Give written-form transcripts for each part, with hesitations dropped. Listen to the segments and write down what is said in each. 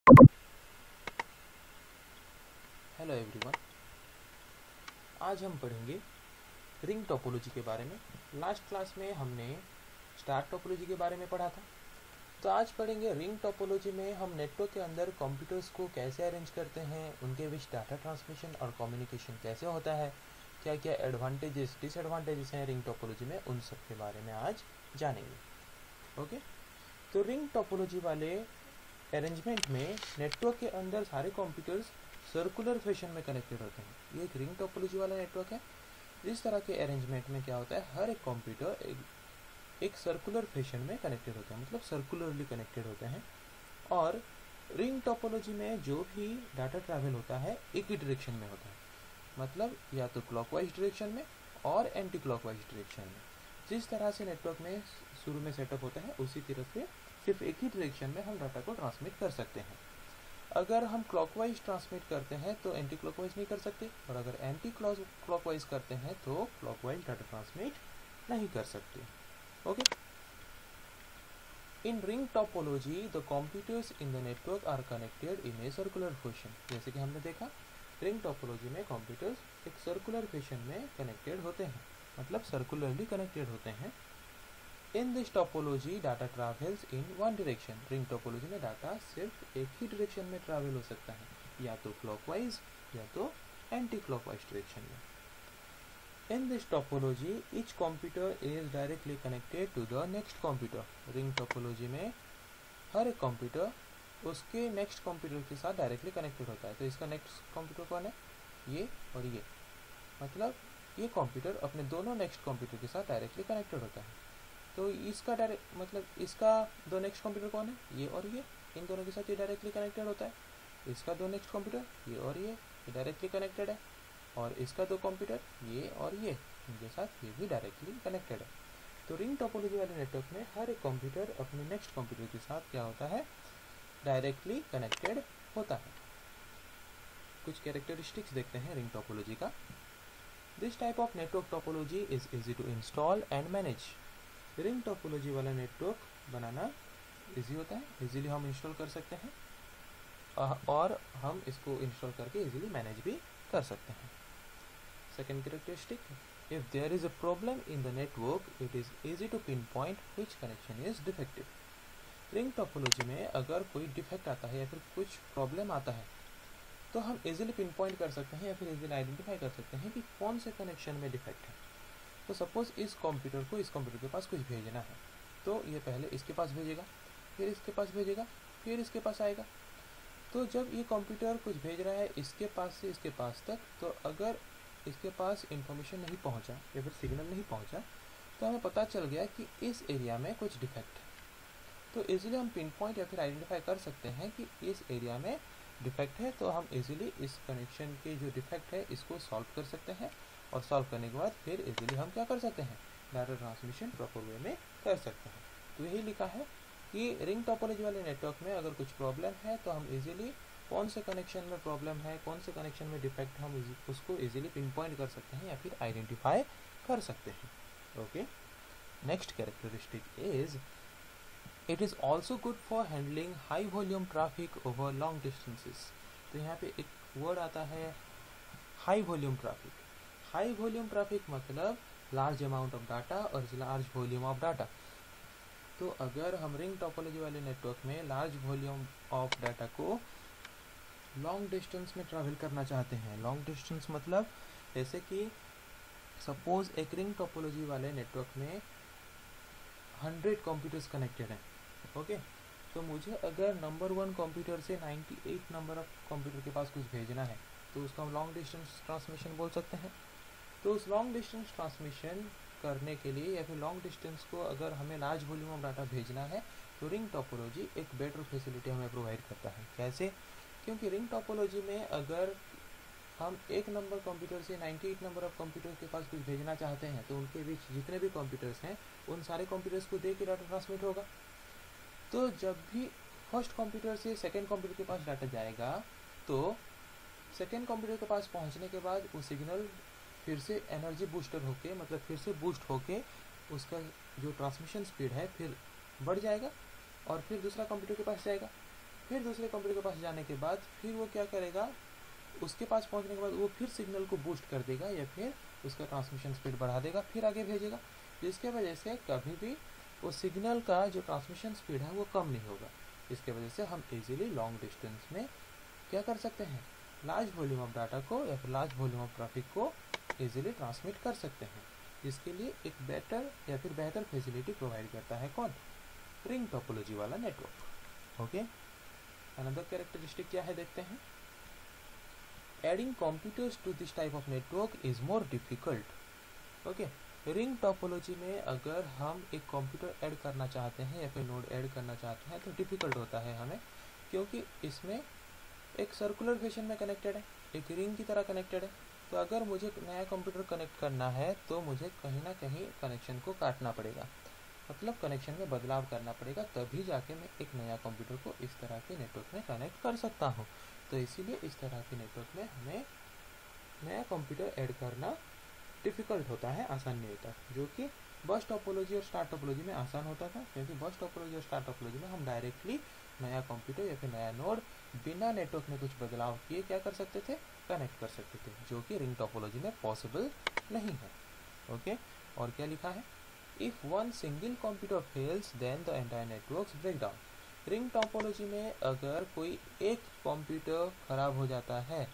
Hello everyone. आज हम पढ़ेंगे रिंग टोपोलॉजी के बारे में। लास्ट क्लास में हमने स्टार टोपोलॉजी के बारे में पढ़ा था। तो आज पढ़ेंगे रिंग टोपोलॉजी में हम नेटवर्क के अंदर कंप्यूटर्स को कैसे अरेंज करते हैं, उनके बीच डाटा ट्रांसमिशन और कम्युनिकेशन कैसे होता है, क्या क्या एडवांटेजेस डिसएडवांटेजेस हैं रिंग टोपोलॉजी में, उन सब के बारे में आज जानेंगे। ओके, तो रिंग टोपोलॉजी वाले अरेंजमेंट में नेटवर्क के अंदर सारे कंप्यूटर्स सर्कुलर फैशन में कनेक्टेड होते हैं। ये एक रिंग टोपोलॉजी वाला नेटवर्क है। इस तरह के अरेंजमेंट में क्या होता है, हर एक कंप्यूटर एक सर्कुलर फैशन में कनेक्टेड होते हैं, मतलब सर्कुलरली कनेक्टेड होते हैं। और रिंग टोपोलॉजी में जो भी डाटा ट्रैवल होता है एक ही डायरेक्शन में होता है, मतलब या तो क्लॉकवाइज डायरेक्शन में और एंटी क्लॉकवाइज डायरेक्शन में। जिस तरह से नेटवर्क में शुरू में सेटअप होता है उसी तरह से सिर्फ एक ही डायरेक्शन में हम डाटा को ट्रांसमिट कर सकते हैं। अगर हम क्लॉकवाइज ट्रांसमिट करते हैं तो एंटी क्लॉकवाइज नहीं कर सकते, और अगर एंटी क्लॉकवाइज करते हैं तो क्लॉकवाइज डाटा ट्रांसमिट नहीं कर सकते। Okay, in ring topology the computers in the network are connected in a circular fashion. जैसे कि हमने देखा, रिंग टोपोलॉजी में कंप्यूटर्स एक सर्कुलर फैशन में कनेक्टेड होते हैं, मतलब सर्कुलरली कनेक्टेड होते हैं। In this topology data travels in one direction. Ring topology में डाटा सिर्फ एक ही डायरेक्शन में ट्रैवल हो सकता है, या तो क्लॉकवाइज या तो एंटी क्लॉकवाइज डायरेक्शन में। In this topology each computer is directly connected to the next computer. Ring topology में हर एक कंप्यूटर उसके नेक्स्ट कंप्यूटर के साथ डायरेक्टली कनेक्टेड होता है। तो इसका नेक्स्ट कंप्यूटर कौन है, ये और ये, मतलब ये कंप्यूटर अपने दोनों नेक्स्ट कंप्यूटर के साथ डायरेक्टली कनेक्टेड होता है। तो इसका डायरेक्ट मतलब इसका दो नेक्स्ट कंप्यूटर कौन है, ये और ये, इन दोनों के साथ ये डायरेक्टली कनेक्टेड होता है। इसका दो नेक्स्ट कंप्यूटर ये और ये डायरेक्टली कनेक्टेड है, और इसका दो कंप्यूटर ये और ये, इनके साथ ये भी डायरेक्टली कनेक्टेड है। तो रिंग टोपोलॉजी वाले नेटवर्क में हर एक कंप्यूटर अपने नेक्स्ट कंप्यूटर के साथ क्या होता है, डायरेक्टली कनेक्टेड होता है। कुछ कैरेक्टरिस्टिक्स देखते हैं रिंग टोपोलॉजी का। This type of network topology is easy to install and manage. Ring topology वाला नेटवर्क बनाना इजी होता है, इजीली हम इंस्टॉल कर सकते हैं, और हम इसको इंस्टॉल करके इजीली मैनेज भी कर सकते हैं। Second characteristic, if there is a problem in the network it is easy to pinpoint which connection is defective. Ring topology में अगर कोई डिफेक्ट आता है या फिर कुछ प्रॉब्लम आता है तो हम इजीली पिन पॉइंट कर सकते हैं या फिर इजीली आइडेंटिफाई कर सकते हैं कि कौन से कनेक्शन में डिफेक्ट है। तो सपोज इस कंप्यूटर को इस कंप्यूटर के पास कुछ भेजना है, तो ये पहले इसके पास भेजेगा, फिर इसके पास भेजेगा, फिर इसके पास आएगा। तो जब ये कंप्यूटर कुछ भेज रहा है इसके पास से इसके पास तक, तो अगर इसके पास इंफॉर्मेशन नहीं पहुंचा या फिर सिग्नल नहीं पहुंचा तो हमें पता चल गया कि इस एरिया में कुछ डिफेक्ट है। तो इजीली हम पिन पॉइंट या फिर आइडेंटिफाई कर सकते हैं कि इस एरिया में डिफेक्ट है, तो हम इजीली इस कनेक्शन के जो डिफेक्ट है इसको सॉल्व कर सकते हैं, और सॉल्व करने के बाद फिर इजीली हम क्या कर सकते हैं, डाटा ट्रांसमिशन प्रॉपर वे में कर सकते हैं। तो यही लिखा है कि रिंग टोपोलॉजी वाले नेटवर्क में अगर कुछ प्रॉब्लम है तो हम इजीली कौन से कनेक्शन में प्रॉब्लम है, कौन से कनेक्शन में डिफेक्ट, हम उसको इजीली पिन पॉइंट कर सकते हैं या फिर आइडेंटिफाई कर सकते हैं। Okay, next characteristic is it is also good for handling high volume traffic over long distances. तो यहाँ पे एक वर्ड आता है high volume traffic. High volume traffic मतलब लार्ज अमाउंट ऑफ डाटा और लार्ज वॉल्यूम ऑफ डाटा। तो अगर हम रिंग टोपोलॉजी वाले नेटवर्क में लार्ज वॉल्यूम ऑफ डाटा को लॉन्ग डिस्टेंस में ट्रैवल करना चाहते हैं, लॉन्ग डिस्टेंस मतलब जैसे कि सपोज एक रिंग टोपोलॉजी वाले नेटवर्क में 100 कंप्यूटर्स कनेक्टेड हैं। ओके, तो मुझे अगर नंबर 1 कंप्यूटर से 98 नंबर ऑफ कंप्यूटर के पास कुछ भेजना है तो उसको हम लॉन्ग डिस्टेंस ट्रांसमिशन बोल सकते हैं। तो उस लॉन्ग डिस्टेंस ट्रांसमिशन करने के लिए या फिर लॉन्ग डिस्टेंस को अगर हमें लार्ज वॉल्यूम ऑफ डाटा भेजना है तो रिंग टोपोलॉजी एक बेटर फैसिलिटी हमें प्रोवाइड करता है। कैसे? क्योंकि रिंग टोपोलॉजी में अगर हम एक नंबर कंप्यूटर से 98 नंबर ऑफ कंप्यूटर के पास कुछ भेजना चाहते हैं तो उनके बीच जितने भी कंप्यूटर्स हैं उन सारे कंप्यूटर्स को दे के डाटा ट्रांसमिट होगा। तो जब भी फर्स्ट कंप्यूटर से सेकेंड कंप्यूटर के पास डाटा जाएगा तो सेकेंड कंप्यूटर के पास पहुंचने के बाद वो सिग्नल फिर से एनर्जी बूस्टर होके, मतलब फिर से बूस्ट होके उसका जो ट्रांसमिशन स्पीड है फिर बढ़ जाएगा और फिर दूसरा कंप्यूटर के पास जाएगा। फिर दूसरे कंप्यूटर के पास जाने के बाद फिर वो क्या करेगा, उसके पास पहुंचने के बाद वो फिर सिग्नल को बूस्ट कर देगा या फिर उसका ट्रांसमिशन स्पीड बढ़ा देगा, फिर आगे भेजेगा, जिसके वजह से कभी भी वो सिग्नल का जो ट्रांसमिशन स्पीड है वो कम नहीं होगा। इसके वजह से हम इजीली लॉन्ग डिस्टेंस में क्या कर सकते हैं, लार्ज वॉल्यूम ऑफ डाटा को या फिर लार्ज वॉल्यूम ऑफ ट्रैफिक को इजीली ट्रांसमिट कर सकते हैं। इसके लिए एक बेटर या फिर बेहतर फैसिलिटी प्रोवाइड करता है कौन, रिंग टोपोलॉजी वाला नेटवर्क। ओके, अनदर कैरेक्टरिस्टिक क्या है देखते हैं। Adding computers to this type of network is more difficult. Okay, ring topology में अगर हम एक कंप्यूटर ऐड करना चाहते हैं या फिर नोड ऐड करना चाहते हैं तो डिफिकल्ट होता है हमें, क्योंकि इसमें एक सर्कुलर फैशन में कनेक्टेड है, एक रिंग की तरह कनेक्टेड है। तो अगर मुझे नया कंप्यूटर कनेक्ट करना है तो मुझे कहीं ना कहीं कनेक्शन को काटना पड़ेगा, मतलब कनेक्शन में बदलाव करना पड़ेगा, तभी जाके मैं एक नया कंप्यूटर को इस तरह के नेटवर्क में कनेक्ट कर सकता हूँ। तो इसीलिए इस तरह के नेटवर्क में हमें नया कंप्यूटर ऐड करना डिफ़िकल्ट होता है, आसान नहीं होता, जो कि बस टोपोलॉजी और स्टार टोपोलॉजी में आसान होता था, क्योंकि बस टोपोलॉजी और स्टार टोपोलॉजी में हम डायरेक्टली नया कंप्यूटर या फिर नया नोड बिना नेटवर्क में कुछ बदलाव किए क्या कर सकते थे, कनेक्ट कर सकते थे, जो कि रिंग टोपोलॉजी में पॉसिबल नहीं है। ओके, और क्या लिखा है, if one single computer fails then the entire network break down. Ring topology में अगर कोई एक कंप्यूटर खराब हो जाता है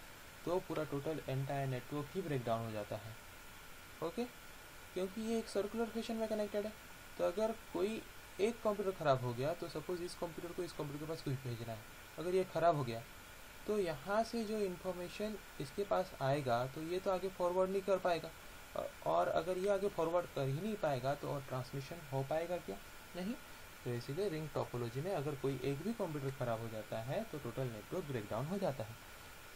तो पूरा टोटल एंटायर नेटवर्क ही ब्रेक डाउन हो जाता है। ओके, क्योंकि ये एक सर्कुलर फैशन में कनेक्टेड है। तो अगर कोई एक कंप्यूटर ख़राब हो गया तो सपोज़ इस कंप्यूटर को इस कंप्यूटर के पास कुछ भेजना है, अगर ये ख़राब हो गया तो यहाँ से जो इन्फॉर्मेशन इसके पास आएगा तो ये तो आगे फॉरवर्ड नहीं कर पाएगा, और अगर ये आगे फॉरवर्ड कर ही नहीं पाएगा तो और ट्रांसमिशन हो पाएगा क्या, नहीं। तो इसीलिए रिंग टोपोलॉजी में अगर कोई एक भी कंप्यूटर ख़राब हो जाता है तो टोटल नेटवर्क ब्रेकडाउन हो जाता है।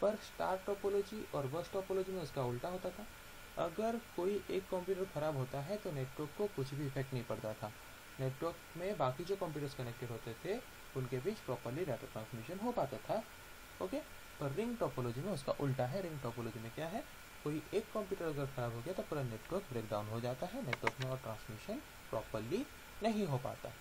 पर स्टार टोपोलॉजी और बस टोपोलॉजी में उसका उल्टा होता था, अगर कोई एक कंप्यूटर ख़राब होता है तो नेटवर्क को कुछ भी इफेक्ट नहीं पड़ता था, नेटवर्क में बाकी जो कंप्यूटर्स कनेक्टेड होते थे उनके बीच प्रॉपरली डाटा ट्रांसमिशन हो पाता था। ओके, पर रिंग टोपोलॉजी में उसका उल्टा है। रिंग टोपोलॉजी में क्या है, कोई एक कंप्यूटर अगर ख़राब हो गया तो पूरा नेटवर्क ब्रेकडाउन हो जाता है, नेटवर्क में और ट्रांसमिशन प्रॉपरली नहीं हो पाता।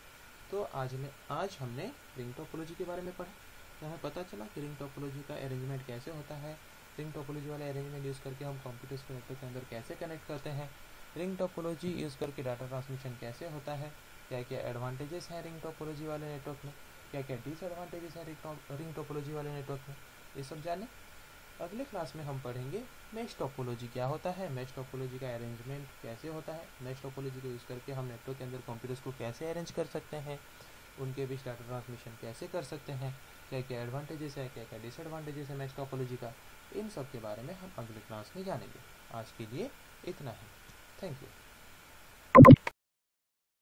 तो आज हमने रिंग टोपोलॉजी के बारे में पढ़ा, तो हमें पता चला कि रिंग टोपोलॉजी का अरेंजमेंट कैसे होता है, रिंग टोपोलॉजी वाले अरेंजमेंट यूज़ करके हम कंप्यूटर्स को नेटवर्क के अंदर कैसे कनेक्ट करते हैं, रिंग टोपोलॉजी यूज़ करके डाटा ट्रांसमिशन कैसे होता है, क्या क्या एडवांटेजेस हैं रिंग टोपोलॉजी वाले नेटवर्क में, क्या क्या डिसएडवांटेजेस हैं रिंग टोपोलॉजी वाले नेटवर्क में, ये सब जाने। अगले क्लास में हम पढ़ेंगे मैश टोपोलॉजी क्या होता है, मैश टोपोलॉजी का अरेंजमेंट कैसे होता है, मैश टोपोलॉजी को यूज़ करके हम नेटवर्क के अंदर कंप्यूटर्स को कैसे अरेंज कर सकते हैं, उनके बीच डाटा ट्रांसमिशन कैसे कर सकते हैं, क्या क्या एडवांटेजेस है, क्या क्या डिसएडवांटेजेस है मैश टोपोलॉजी का, इन सब के बारे में हम अगले क्लास में जानेंगे। आज के लिए इतना ही, थैंक यू।